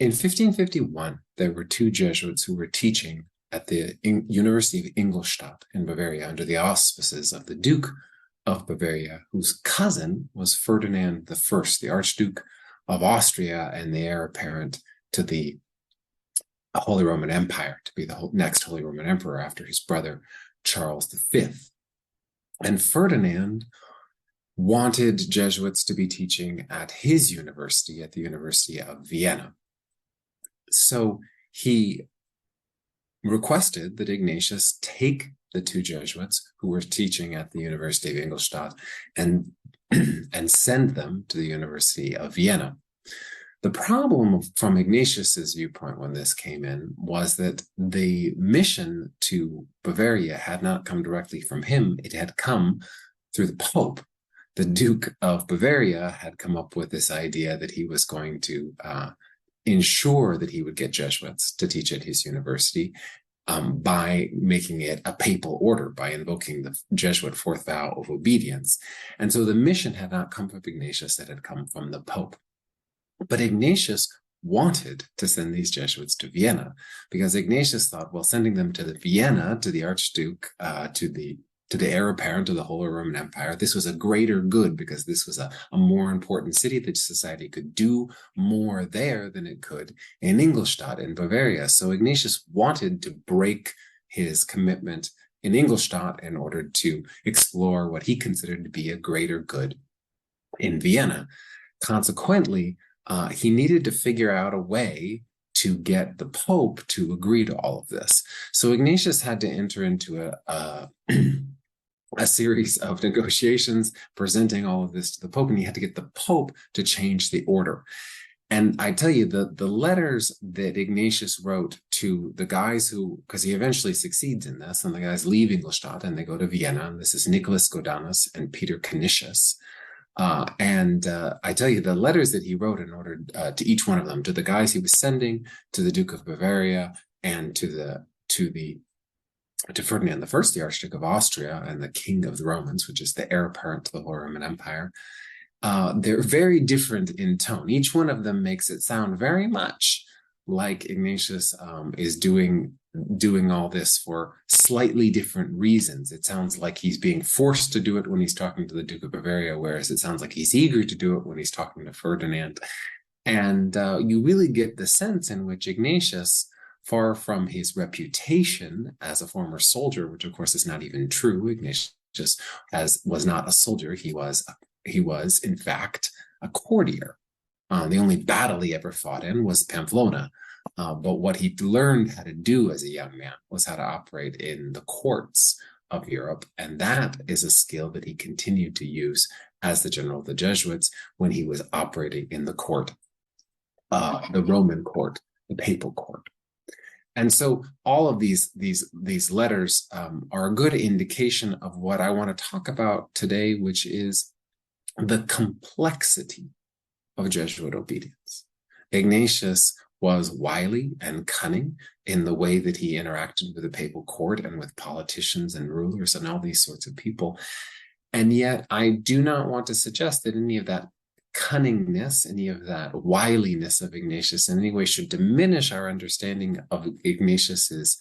In 1551, there were two Jesuits who were teaching at the University of Ingolstadt in Bavaria under the auspices of the Duke of Bavaria, whose cousin was Ferdinand I, the Archduke of Austria and the heir apparent to the Holy Roman Empire, to be the next Holy Roman Emperor after his brother Charles V. And Ferdinand wanted Jesuits to be teaching at his university, at the University of Vienna. So he requested that Ignatius take the two Jesuits who were teaching at the University of Ingolstadt and send them to the University of Vienna. The problem from Ignatius's viewpoint when this came in was that the mission to Bavaria had not come directly from him. It had come through the Pope. The Duke of Bavaria had come up with this idea that he was going to ensure that he would get Jesuits to teach at his university by making it a papal order, by invoking the Jesuit fourth vow of obedience. And so the mission had not come from Ignatius, it had come from the Pope. But Ignatius wanted to send these Jesuits to Vienna because Ignatius thought, well, sending them to the Vienna, to the Archduke, to the heir apparent of the Holy Roman Empire, this was a greater good because this was a more important city that society could do more there than it could in Ingolstadt in Bavaria. So Ignatius wanted to break his commitment in Ingolstadt in order to explore what he considered to be a greater good in Vienna. Consequently, he needed to figure out a way to get the Pope to agree to all of this. So Ignatius had to enter into a series of negotiations presenting all of this to the Pope, and he had to get the Pope to change the order. And I tell you, the letters that Ignatius wrote to the guys who, because he eventually succeeds in this, and the guys leave Ingolstadt and they go to Vienna, and this is Nicholas Godanus and Peter Canisius. I tell you, the letters that he wrote in order to each one of them, to the guys he was sending, to the Duke of Bavaria, and to Ferdinand I, the Archduke of Austria, and the King of the Romans, which is the heir apparent to the Holy Roman Empire, they're very different in tone. Each one of them makes it sound very much like Ignatius is doing all this for slightly different reasons. It sounds like he's being forced to do it when he's talking to the Duke of Bavaria, whereas it sounds like he's eager to do it when he's talking to Ferdinand. And you really get the sense in which Ignatius, far from his reputation as a former soldier, which of course is not even true, Ignatius was not a soldier. He was in fact a courtier. The only battle he ever fought in was Pamplona. But what he learned how to do as a young man was how to operate in the courts of Europe. And that is a skill that he continued to use as the general of the Jesuits when he was operating in the court, the Roman court, the papal court. And so all of these letters are a good indication of what I want to talk about today, which is the complexity of Jesuit obedience. Ignatius was wily and cunning in the way that he interacted with the papal court and with politicians and rulers and all these sorts of people. And yet I do not want to suggest that any of that cunningness, any of that wiliness of Ignatius in any way should diminish our understanding of Ignatius's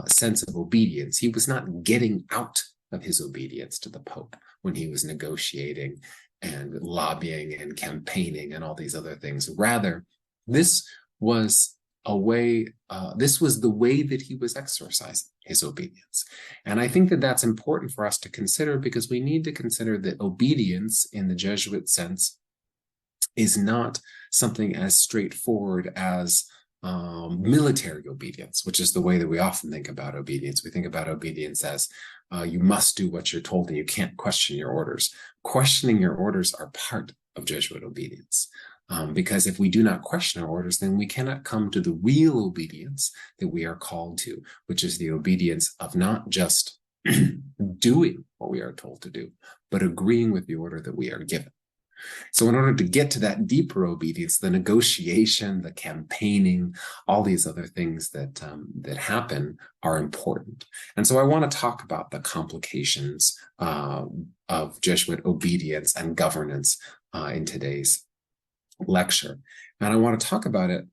sense of obedience. He was not getting out of his obedience to the Pope when he was negotiating and lobbying and campaigning and all these other things. Rather, this was the way that he was exercising his obedience. And I think that that's important for us to consider, because we need to consider that obedience in the Jesuit sense is not something as straightforward as military obedience, which is the way that we often think about obedience. We think about obedience as you must do what you're told and you can't question your orders. Questioning your orders are part of Jesuit obedience. Because if we do not question our orders, then we cannot come to the real obedience that we are called to, which is the obedience of not just doing what we are told to do, but agreeing with the order that we are given. So in order to get to that deeper obedience, the negotiation, the campaigning, all these other things that happen are important. And so I want to talk about the complications of Jesuit obedience and governance in today's lecture. And I want to talk about it,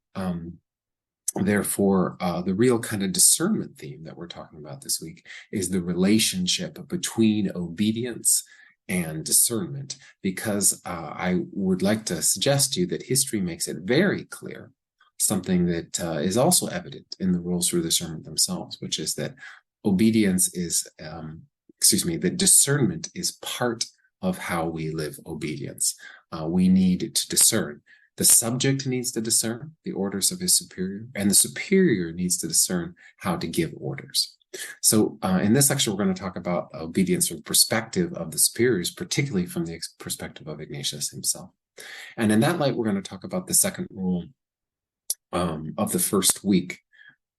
therefore, the real kind of discernment theme that we're talking about this week is the relationship between obedience and discernment, because I would like to suggest to you that history makes it very clear, something that is also evident in the rules for discernment themselves, which is that obedience is, that discernment is part of how we live obedience. We need to discern. The subject needs to discern the orders of his superior, and the superior needs to discern how to give orders. So in this lecture, we're going to talk about obedience from the perspective of the superiors, particularly from the perspective of Ignatius himself. And in that light, we're going to talk about the second rule of the first week,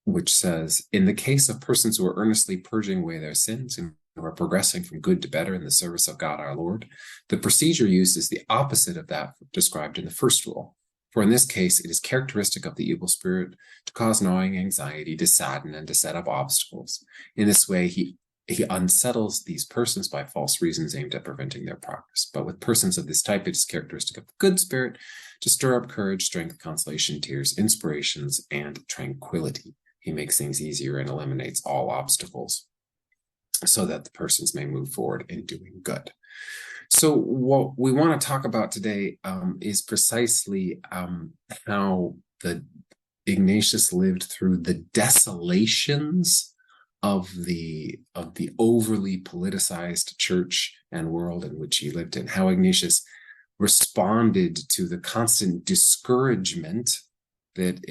which says, in the case of persons who are earnestly purging away their sins and who are progressing from good to better in the service of God our Lord, the procedure used is the opposite of that described in the first rule. For in this case, it is characteristic of the evil spirit to cause gnawing anxiety, to sadden, and to set up obstacles. In this way, he unsettles these persons by false reasons aimed at preventing their progress. But with persons of this type, it is characteristic of the good spirit to stir up courage, strength, consolation, tears, inspirations, and tranquility. He makes things easier and eliminates all obstacles so that the persons may move forward in doing good. So what we want to talk about today is precisely how Ignatius lived through the desolations of the overly politicized church and world in which he lived in, how Ignatius responded to the constant discouragement that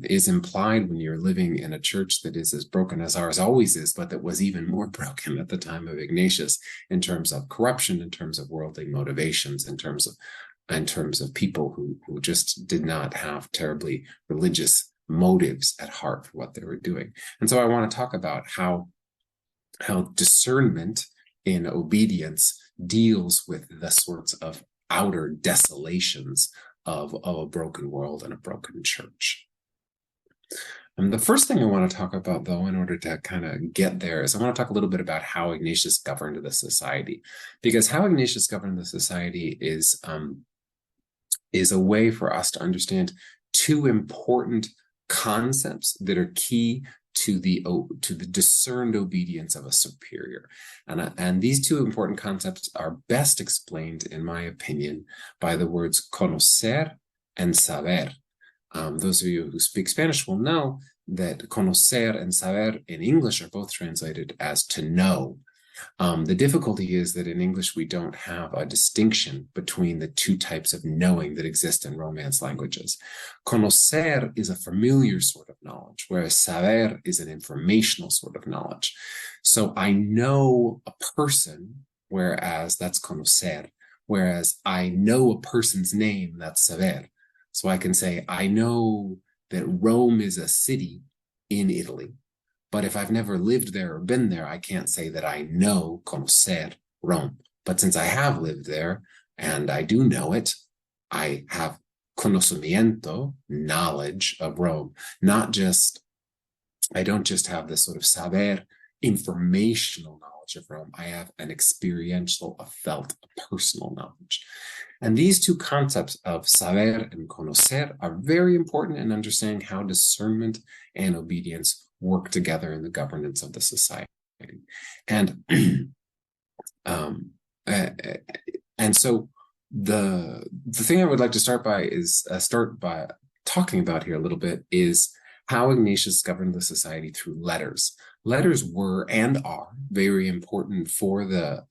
is implied when you're living in a church that is as broken as ours always is, but that was even more broken at the time of Ignatius in terms of corruption, in terms of worldly motivations, in terms of people who just did not have terribly religious motives at heart for what they were doing. And so I want to talk about how discernment in obedience deals with the sorts of outer desolations of a broken world and a broken church. And the first thing I want to talk about, though, in order to kind of get there, is I want to talk a little bit about how Ignatius governed the society, because how Ignatius governed the society is a way for us to understand two important concepts that are key to the discerned obedience of a superior. And these two important concepts are best explained, in my opinion, by the words conocer and saber. Those of you who speak Spanish will know that conocer and saber in English are both translated as to know. The difficulty is that in English, we don't have a distinction between the two types of knowing that exist in Romance languages. Conocer is a familiar sort of knowledge, whereas saber is an informational sort of knowledge. So I know a person, whereas that's conocer, whereas I know a person's name, that's saber. So I can say, I know that Rome is a city in Italy. But if I've never lived there or been there, I can't say that I know conocer Rome. But since I have lived there and I do know it, I have conocimiento, knowledge of Rome. I don't just have this sort of saber, informational knowledge of Rome. I have an experiential, a felt, a personal knowledge. And these two concepts of saber and conocer are very important in understanding how discernment and obedience work together in the governance of the society. And so the thing I would like to start by talking about here a little bit is how Ignatius governed the society through letters. Letters were and are very important for the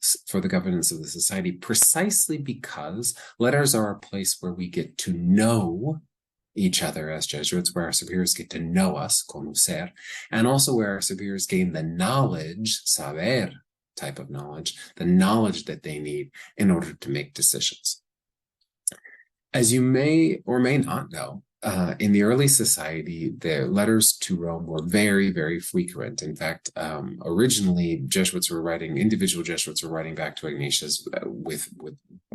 governance of the society, precisely because letters are a place where we get to know each other as Jesuits, where our superiors get to know us, conocer, and also where our superiors gain the knowledge, saber type of knowledge, the knowledge that they need in order to make decisions. As you may or may not know, in the early society, the letters to Rome were very, very frequent. In fact, originally, individual Jesuits were writing back to Ignatius with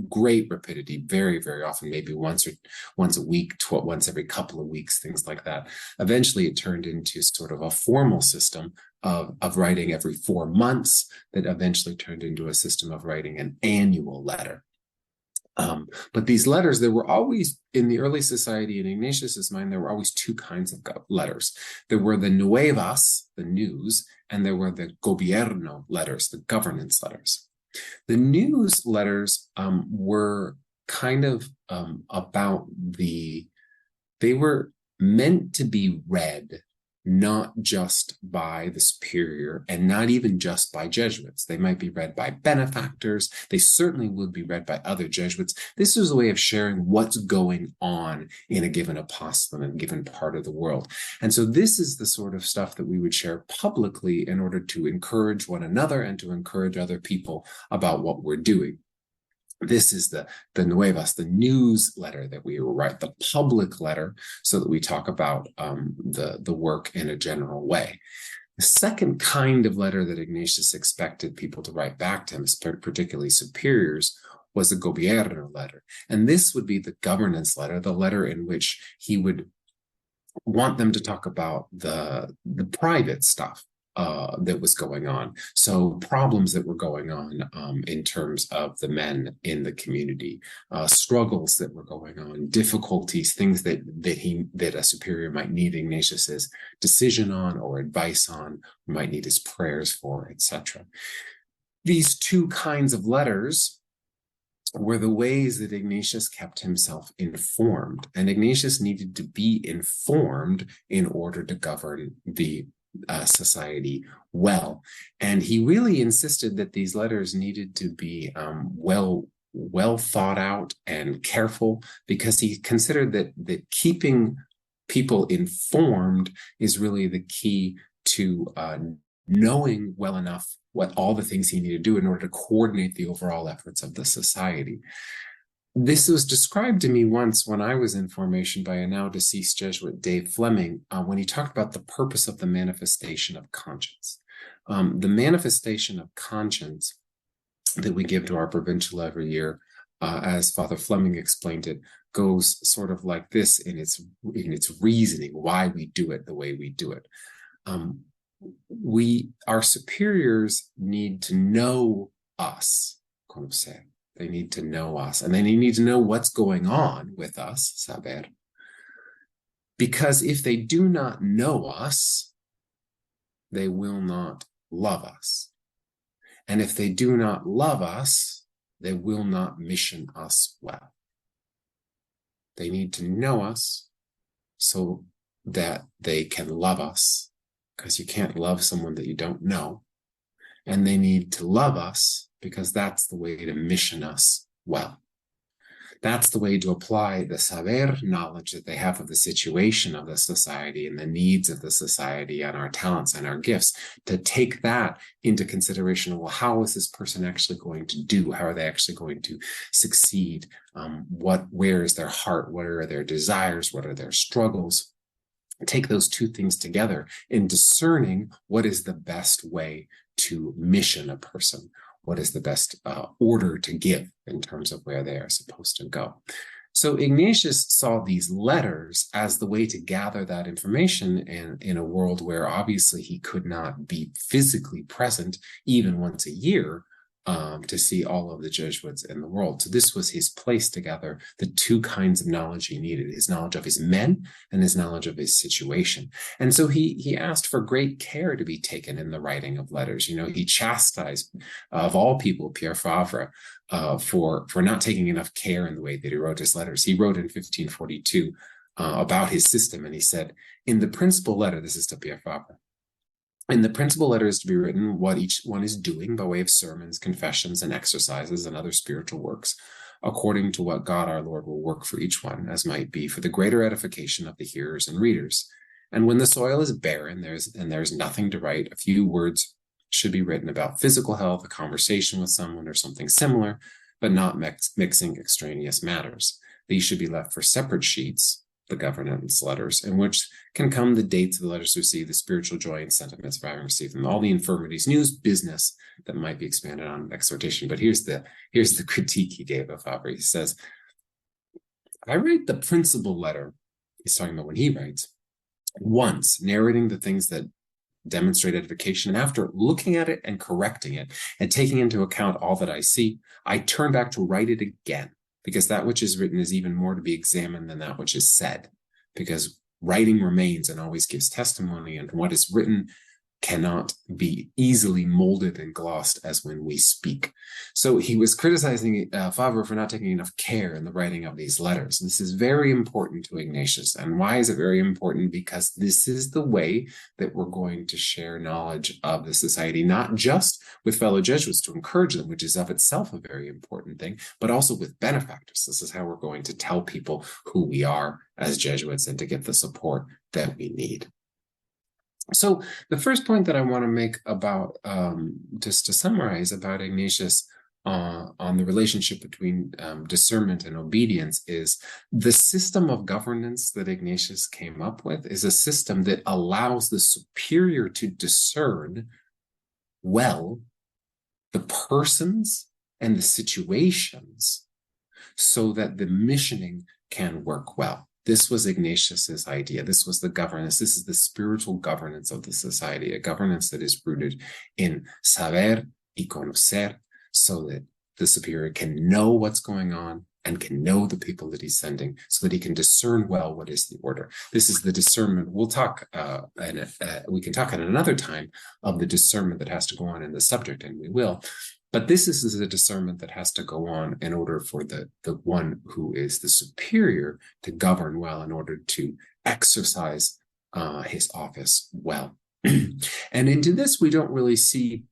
great rapidity, very, very often, maybe once a week, once every couple of weeks, things like that. Eventually, it turned into sort of a formal system of writing every 4 months that eventually turned into a system of writing an annual letter. But these letters, there were always, in the early society, in Ignatius's mind, there were always two kinds of letters. There were the nuevas, the news, and there were the gobierno letters, the governance letters. The news letters were kind of about they were meant to be read not just by the superior and not even just by Jesuits. They might be read by benefactors. They certainly would be read by other Jesuits. This was a way of sharing what's going on in a given apostolate, in a given part of the world. And so this is the sort of stuff that we would share publicly in order to encourage one another and to encourage other people about what we're doing. This is the nuevas, the newsletter that we write, the public letter, so that we talk about the work in a general way. The second kind of letter that Ignatius expected people to write back to him, particularly superiors, was the gobierno letter. And this would be the governance letter, the letter in which he would want them to talk about the private stuff that was going on. So problems that were going on in terms of the men in the community, struggles that were going on, difficulties, things that a superior might need Ignatius's decision on or advice on, might need his prayers for, etc. These two kinds of letters were the ways that Ignatius kept himself informed. And Ignatius needed to be informed in order to govern the society well. And he really insisted that these letters needed to be well thought out and careful, because he considered that keeping people informed is really the key to knowing well enough what all the things he needed to do in order to coordinate the overall efforts of the society. This was described to me once when I was in formation by a now deceased Jesuit, Dave Fleming, when he talked about the purpose of the manifestation of conscience. The manifestation of conscience that we give to our provincial every year, as Father Fleming explained it, goes sort of like this in its reasoning, why we do it the way we do it. Our superiors need to know us, conocer. They need to know us, and they need to know what's going on with us, saber. Because if they do not know us, they will not love us. And if they do not love us, they will not mission us well. They need to know us so that they can love us, because you can't love someone that you don't know. And they need to love us because that's the way to mission us well. That's the way to apply the saber, knowledge that they have of the situation of the society and the needs of the society and our talents and our gifts, to take that into consideration. Well, how is this person actually going to do? How are they actually going to succeed? Where is their heart? What are their desires? What are their struggles? Take those two things together in discerning what is the best way to mission a person. What is the best order to give in terms of where they are supposed to go? So Ignatius saw these letters as the way to gather that information in a world where obviously he could not be physically present even once a year to see all of the Jesuits in the world. So this was his place to gather the two kinds of knowledge he needed, his knowledge of his men and his knowledge of his situation. And so he asked for great care to be taken in the writing of letters. You know, he chastised, of all people, Pierre Favre, for not taking enough care in the way that he wrote his letters. He wrote in 1542 about his system, and he said, in the principal letter, this is to Pierre Favre, in the principal letter is to be written what each one is doing by way of sermons, confessions, and exercises and other spiritual works, according to what God our Lord will work for each one, as might be for the greater edification of the hearers and readers. And when the soil is barren, there's nothing to write, a few words should be written about physical health, a conversation with someone or something similar, but not mixing extraneous matters. These should be left for separate sheets, the governance letters, in which can come the dates of the letters received, the spiritual joy and sentiments of having received them, all the infirmities, news, business that might be expanded on exhortation. But here's the critique he gave of Favre. He says, I write the principal letter, he's talking about when he writes, once, narrating the things that demonstrate edification, and after looking at it and correcting it and taking into account all that I see, I turn back to write it again, because that which is written is even more to be examined than that which is said, because writing remains and always gives testimony, and what is written cannot be easily molded and glossed as when we speak. So he was criticizing Favre for not taking enough care in the writing of these letters. This is very important to Ignatius. And why is it very important? Because this is the way that we're going to share knowledge of the society, not just with fellow Jesuits to encourage them, which is of itself a very important thing, but also with benefactors. This is how we're going to tell people who we are as Jesuits and to get the support that we need. So the first point that I want to make about, just to summarize about Ignatius on the relationship between discernment and obedience, is the system of governance that Ignatius came up with is a system that allows the superior to discern well the persons and the situations so that the missioning can work well. This was Ignatius's idea. This was the governance. This is the spiritual governance of the society, a governance that is rooted in saber y conocer, so that the superior can know what's going on and can know the people that he's sending, so that he can discern well what is the order. This is the discernment. We'll talk, we can talk at another time of the discernment that has to go on in the subject, and we will. But this is a discernment that has to go on in order for the one who is the superior to govern well, in order to exercise his office well. And into this, we don't really see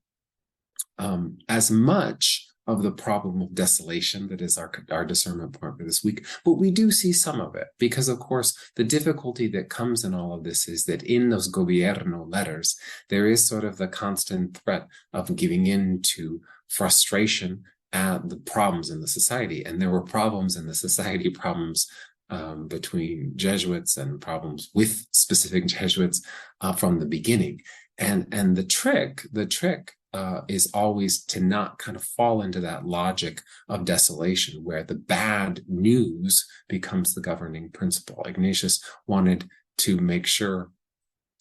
as much of the problem of desolation that is our discernment point for this week, but we do see some of it, because of course the difficulty that comes in all of this is that in those gobierno letters there is sort of the constant threat of giving in to frustration at the problems in the society. And there were problems in the society, problems between Jesuits and problems with specific Jesuits from the beginning. And the trick is always to not kind of fall into that logic of desolation where the bad news becomes the governing principle. Ignatius wanted to make sure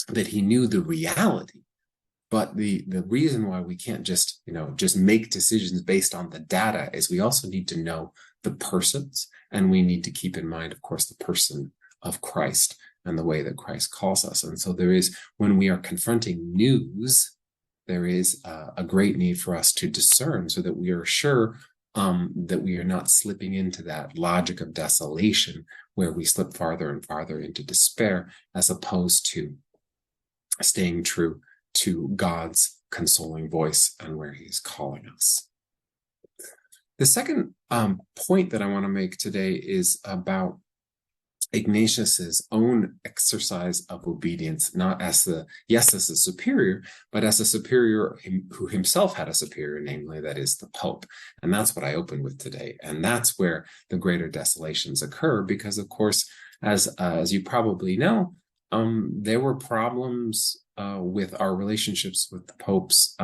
that he knew the reality, but the reason why we can't just make decisions based on the data is we also need to know the persons, and we need to keep in mind, of course, the person of Christ and the way that Christ calls us. And so there is, when we are confronting news, there is a great need for us to discern so that we are sure that we are not slipping into that logic of desolation where we slip farther and farther into despair, as opposed to staying true to God's consoling voice and where he's calling us. The second point that I want to make today is about Ignatius's own exercise of obedience, not as a superior, but as a superior who himself had a superior, namely, that is the Pope. And that's what I opened with today. And that's where the greater desolations occur, because of course, as you probably know, there were problems with our relationships with the popes,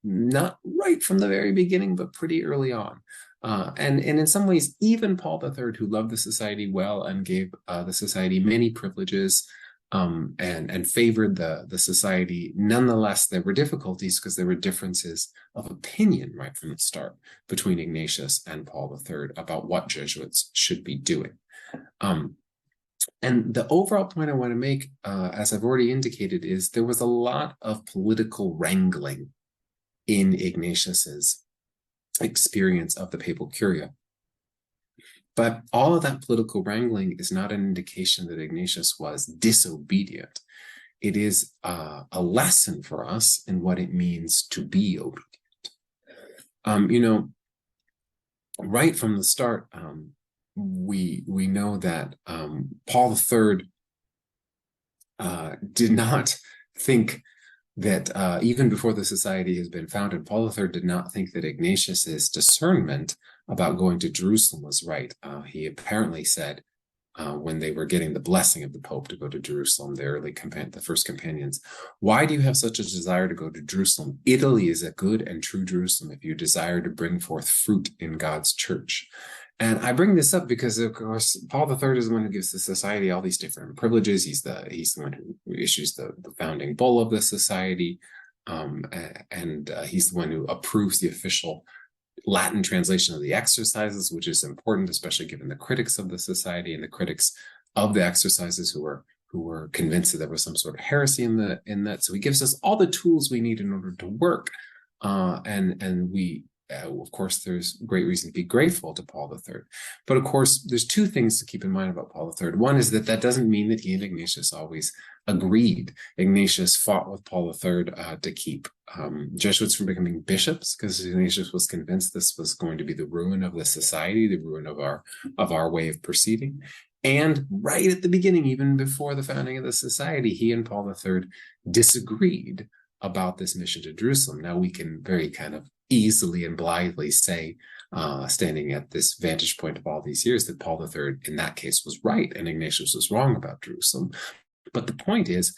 not right from the very beginning, but pretty early on. And in some ways, even Paul III, who loved the society well and gave the society many privileges and favored the society, nonetheless, there were difficulties because there were differences of opinion right from the start between Ignatius and Paul III about what Jesuits should be doing. And the overall point I want to make, as I've already indicated, is there was a lot of political wrangling in Ignatius's experience of the papal curia. But all of that political wrangling is not an indication that Ignatius was disobedient. It is a lesson for us in what it means to be obedient. Right from the start, we know that Paul III did not think that even before the society has been founded, Paul III did not think that Ignatius's discernment about going to Jerusalem was right. He apparently said, when they were getting the blessing of the Pope to go to Jerusalem, the first companions, "Why do you have such a desire to go to Jerusalem? Italy is a good and true Jerusalem if you desire to bring forth fruit in God's church." And I bring this up because, of course, Paul III is the one who gives the society all these different privileges. He's the one who issues the founding bull of the society, and he's the one who approves the official Latin translation of the exercises, which is important, especially given the critics of the society and the critics of the exercises who were convinced that there was some sort of heresy in that. So he gives us all the tools we need in order to work, and we. Of course, there's great reason to be grateful to Paul III. But of course, there's two things to keep in mind about Paul III. One is that doesn't mean that he and Ignatius always agreed. Ignatius fought with Paul III to keep Jesuits from becoming bishops, because Ignatius was convinced this was going to be the ruin of the society, the ruin of our way of proceeding. And right at the beginning, even before the founding of the society, he and Paul III disagreed about this mission to Jerusalem. Now we can very kind of easily and blithely say, standing at this vantage point of all these years, that Paul III in that case was right and Ignatius was wrong about Jerusalem. But the point is,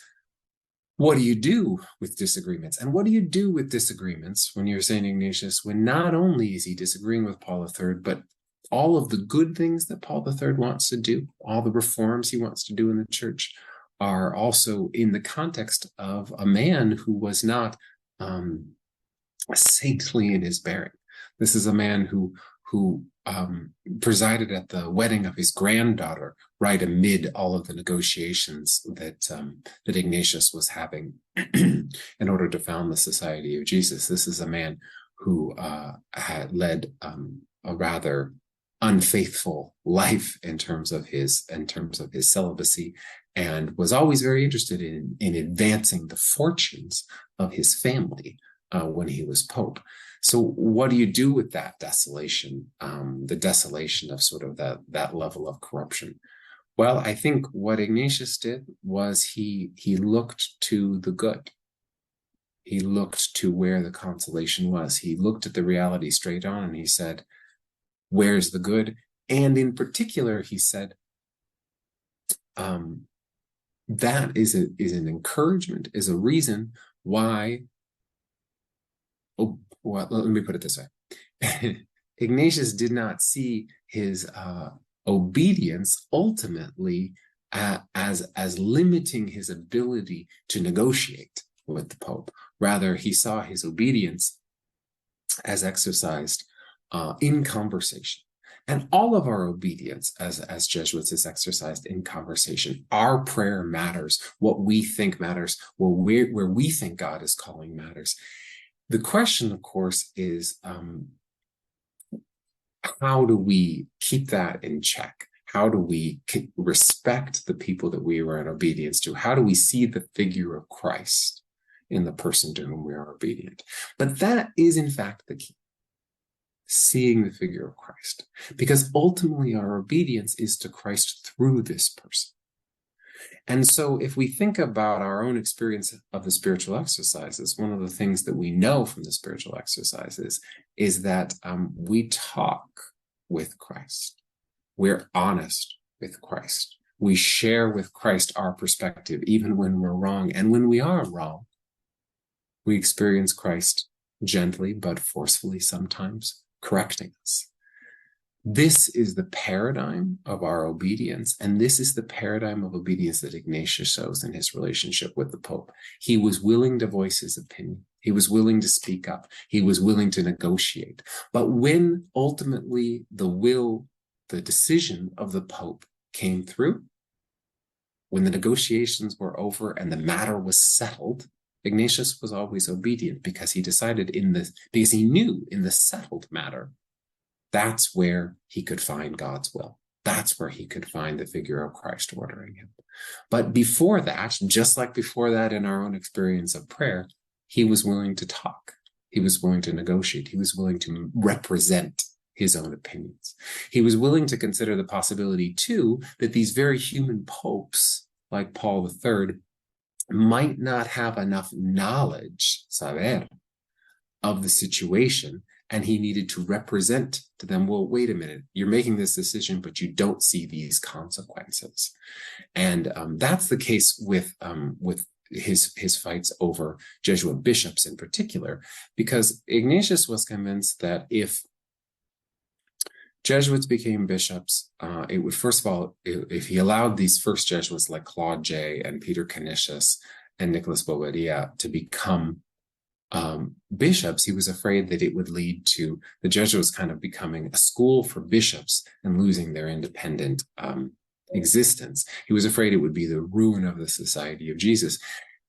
what do you do with disagreements? And what do you do with disagreements when you're St. Ignatius, when not only is he disagreeing with Paul III, but all of the good things that Paul III wants to do, all the reforms he wants to do in the church, are also in the context of a man who was not saintly in his bearing. This is a man who presided at the wedding of his granddaughter right amid all of the negotiations that Ignatius was having in order to found the Society of Jesus. This is a man who had led a rather unfaithful life in terms of his celibacy, and was always very interested in advancing the fortunes of his family when he was Pope. So what do you do with that desolation, the desolation of sort of that level of corruption? Well, I think what Ignatius did was he looked to the good. He looked to where the consolation was. He looked at the reality straight on and he said, where's the good? And in particular, he said, that is an encouragement, is a reason why. Oh, well, let me put it this way. Ignatius did not see his obedience ultimately as limiting his ability to negotiate with the Pope. Rather, he saw his obedience as exercised in conversation. And all of our obedience as Jesuits is exercised in conversation. Our prayer matters. What we think matters. Where we think God is calling matters. The question, of course, is how do we keep that in check? How do we respect the people that we are in obedience to? How do we see the figure of Christ in the person to whom we are obedient? But that is, in fact, the key. Seeing the figure of Christ. Because ultimately our obedience is to Christ through this person. And so if we think about our own experience of the spiritual exercises, one of the things that we know from the spiritual exercises is that we talk with Christ. We're honest with Christ. We share with Christ our perspective, even when we're wrong. And when we are wrong, we experience Christ gently but forcefully sometimes correcting us. This is the paradigm of our obedience, and this is the paradigm of obedience that Ignatius shows in his relationship with the Pope. He was willing to voice his opinion. He was willing to speak up. He was willing to negotiate. But when ultimately the decision of the Pope came through, when the negotiations were over and the matter was settled, Ignatius was always obedient because he decided because he knew in the settled matter, that's where he could find God's will. That's where he could find the figure of Christ ordering him. But before that, just like before that in our own experience of prayer, he was willing to talk. He was willing to negotiate. He was willing to represent his own opinions. He was willing to consider the possibility, too, that these very human popes, like Paul III, might not have enough knowledge, saber, of the situation, and he needed to represent to them, well, wait a minute, you're making this decision, but you don't see these consequences. And that's the case with his fights over Jesuit bishops in particular, because Ignatius was convinced that if Jesuits became bishops, it would, first of all, if he allowed these first Jesuits like Claude J. and Peter Canisius and Nicholas Bobadilla to become bishops, he was afraid that it would lead to the Jesuits kind of becoming a school for bishops and losing their independent existence. He was afraid it would be the ruin of the Society of Jesus.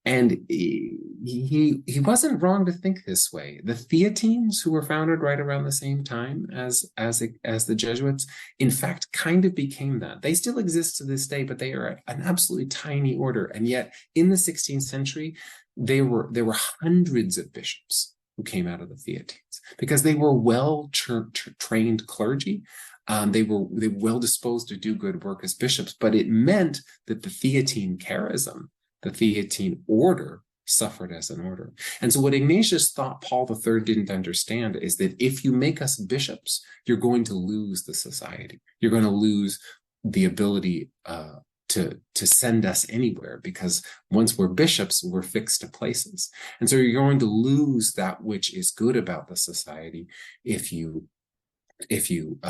And he wasn't wrong to think this way. The Theatines, who were founded right around the same time as the Jesuits, in fact, kind of became that. They still exist to this day, but they are an absolutely tiny order. And yet, in the 16th century, there were hundreds of bishops who came out of the Theatines because they were well-trained clergy. They were well disposed to do good work as bishops, but it meant that the Theatine charism, the Theatine order, suffered as an order. And so what Ignatius thought Paul III didn't understand is that if you make us bishops, you're going to lose the society. You're going to lose the ability to send us anywhere, because once we're bishops, we're fixed to places. And so you're going to lose that which is good about the society if you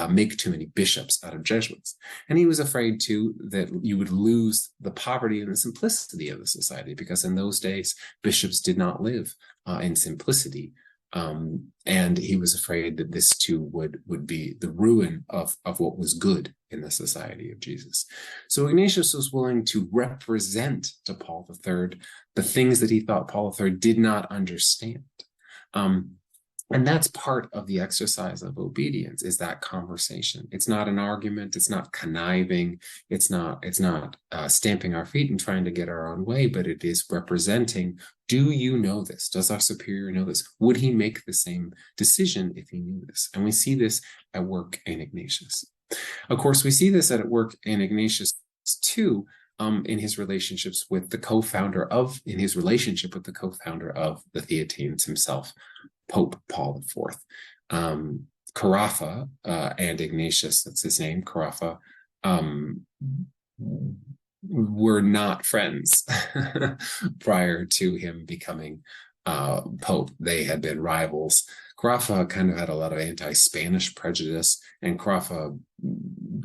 make too many bishops out of Jesuits. And he was afraid too that you would lose the poverty and the simplicity of the society, because in those days bishops did not live in simplicity, and he was afraid that this too would be the ruin of what was good in the Society of Jesus. So Ignatius was willing to represent to Paul III the things that he thought Paul III did not understand. And that's part of the exercise of obedience, is that conversation. It's not an argument. It's not conniving. It's not stamping our feet and trying to get our own way, but it is representing, do you know this? Does our superior know this? Would he make the same decision if he knew this? And we see this at work in Ignatius. Of course, we see this at work in Ignatius too, in his relationships with the co-founder of the Theatines himself, Pope Paul IV. Carafa and Ignatius, that's his name, Carafa, were not friends prior to him becoming Pope. They had been rivals. Carafa kind of had a lot of anti-Spanish prejudice, and Carafa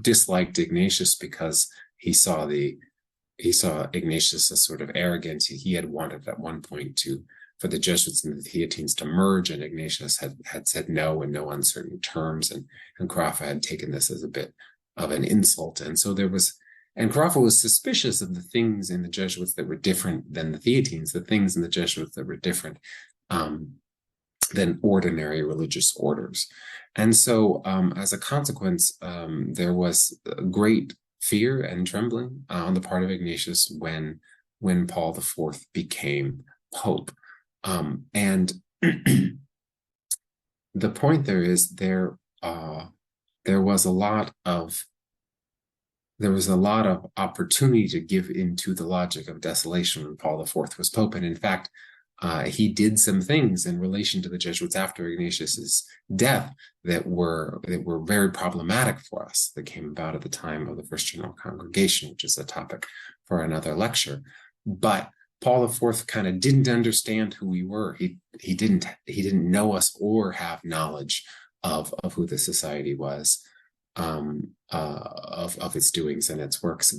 disliked Ignatius because he saw Ignatius as sort of arrogant. He had wanted at one point for the Jesuits and the Theatines to merge, and Ignatius had said no in no uncertain terms, and Carafa had taken this as a bit of an insult. And so Carafa was suspicious of the things in the Jesuits that were different than the Theatines, the things in the Jesuits that were different than ordinary religious orders. And so as a consequence, there was great fear and trembling on the part of Ignatius when Paul IV became Pope. And the point there is there was a lot of opportunity to give into the logic of desolation when Paul IV was Pope. And in fact, he did some things in relation to the Jesuits after Ignatius's death that were very problematic for us, that came about at the time of the First General Congregation, which is a topic for another lecture. But Paul IV kind of didn't understand who we were. He didn't know us or have knowledge of who the society was, of its doings and its works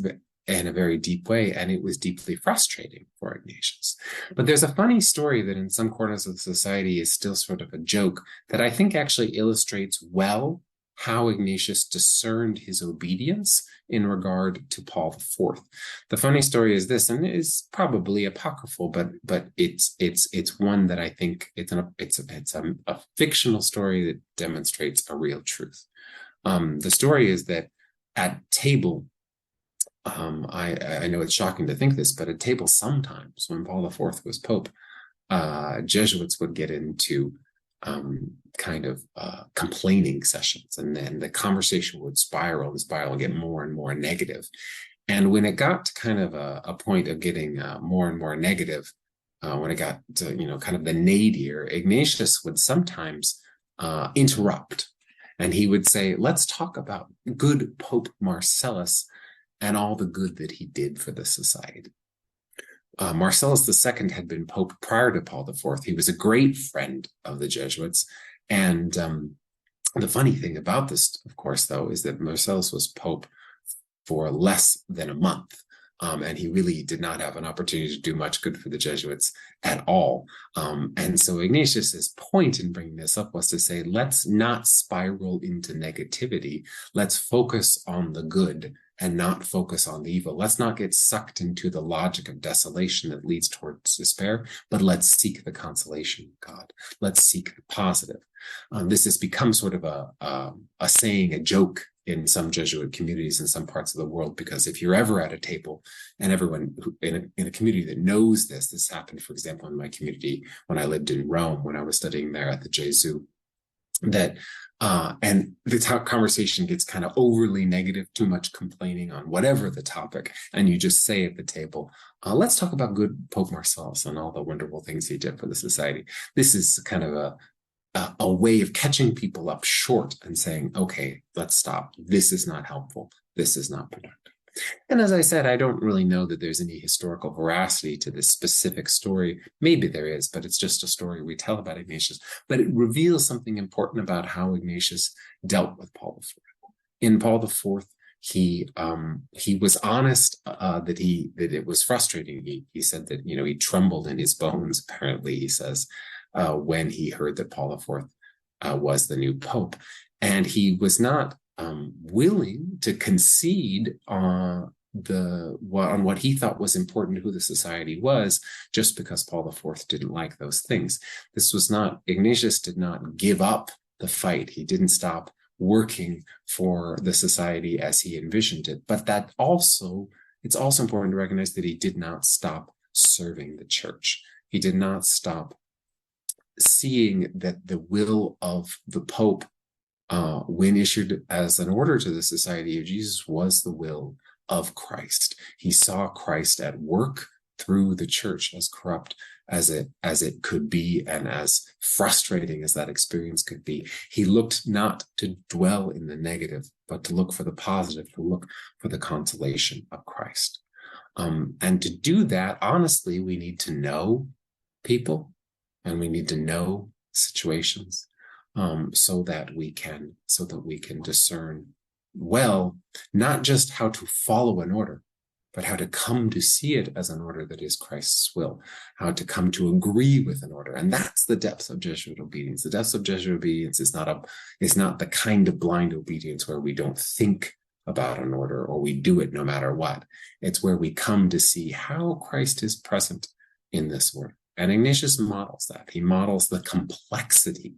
in a very deep way, and it was deeply frustrating for Ignatius. But there's a funny story that in some corners of the society is still sort of a joke that I think actually illustrates well how Ignatius discerned his obedience in regard to Paul IV. The funny story is this, and it is probably apocryphal, but it's one that I think it's a fictional story that demonstrates a real truth. The story is that at table, I know it's shocking to think this, but at table sometimes when Paul IV was Pope, Jesuits would get into complaining sessions, and then the conversation would spiral and get more and more negative. And when it got to kind of a point of getting more and more negative, when it got to kind of the nadir, Ignatius would sometimes interrupt, and he would say, "Let's talk about good Pope Marcellus and all the good that he did for the society." Marcellus II had been Pope prior to Paul IV. He was a great friend of the Jesuits. And the funny thing about this, of course, though, is that Marcellus was Pope for less than a month. And he really did not have an opportunity to do much good for the Jesuits at all. And so Ignatius's point in bringing this up was to say, let's not spiral into negativity. Let's focus on the good and not focus on the evil. Let's not get sucked into the logic of desolation that leads towards despair, but let's seek the consolation of God. Let's seek the positive. This has become sort of a saying, a joke in some Jesuit communities in some parts of the world, because if you're ever at a table and everyone in a community that knows this happened, for example, in my community when I lived in Rome, when I was studying there at the Jesuit, that and the conversation gets kind of overly negative, too much complaining on whatever the topic, and you just say at the table, let's talk about good Pope Marcellus and all the wonderful things he did for the society. This is kind of a way of catching people up short and saying, okay, let's stop. This is not helpful. This is not productive. And as I said, I don't really know that there's any historical veracity to this specific story. Maybe there is, but it's just a story we tell about Ignatius. But it reveals something important about how Ignatius dealt with Paul IV. In Paul IV, he was honest that it was frustrating. He said that, he trembled in his bones, apparently, he says, when he heard that Paul IV was the new pope. And he was not willing to concede on what he thought was important to who the society was, just because Paul IV didn't like those things. Ignatius did not give up the fight. He didn't stop working for the society as he envisioned it. But it's also important to recognize that he did not stop serving the church. He did not stop seeing that the will of the Pope, when issued as an order to the Society of Jesus, was the will of Christ. He saw Christ at work through the church, as corrupt as it could be and as frustrating as that experience could be. He looked not to dwell in the negative, but to look for the positive, to look for the consolation of Christ. And to do that, honestly, we need to know people and we need to know situations, so that we can discern well, not just how to follow an order, but how to come to see it as an order that is Christ's will, how to come to agree with an order. And that's the depth of Jesuit obedience. The depth of Jesuit obedience is not the kind of blind obedience where we don't think about an order or we do it no matter what. It's where we come to see how Christ is present in this order. And Ignatius models that. He models the complexity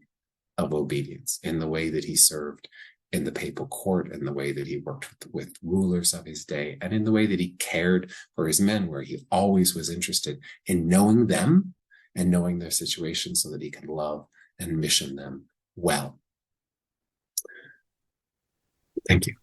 of obedience in the way that he served in the papal court, in the way that he worked with rulers of his day, and in the way that he cared for his men, where he always was interested in knowing them and knowing their situation so that he could love and mission them well. Thank you.